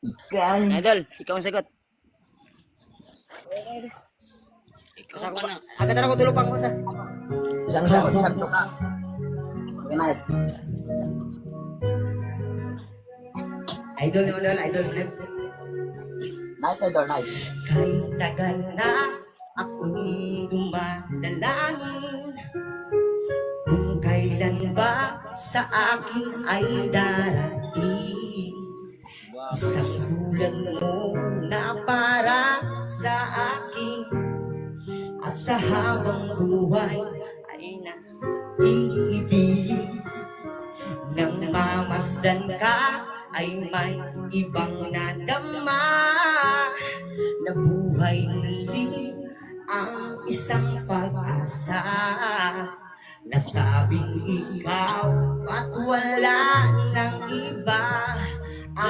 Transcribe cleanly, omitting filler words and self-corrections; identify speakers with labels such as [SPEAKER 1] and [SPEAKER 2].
[SPEAKER 1] Ikan.
[SPEAKER 2] Idol, ikaw ang sagot.
[SPEAKER 3] Ikaw ka na.
[SPEAKER 2] Agad na ako tulog pang punta.
[SPEAKER 1] Isang sagot, isang tuka. Okay, nice.
[SPEAKER 2] Idol, idol.
[SPEAKER 1] Nice, idol, nice.
[SPEAKER 2] Kay tagal na ako'y dumadalangin kung kailan ba sa akin ay darating isang tulad mo na para sa akin at sa habang buhay ay naiibig nang mamasdan ka ay may ibang nadama na buhay muli ang isang pag-asa. Nasabing ikaw at wala ng iba.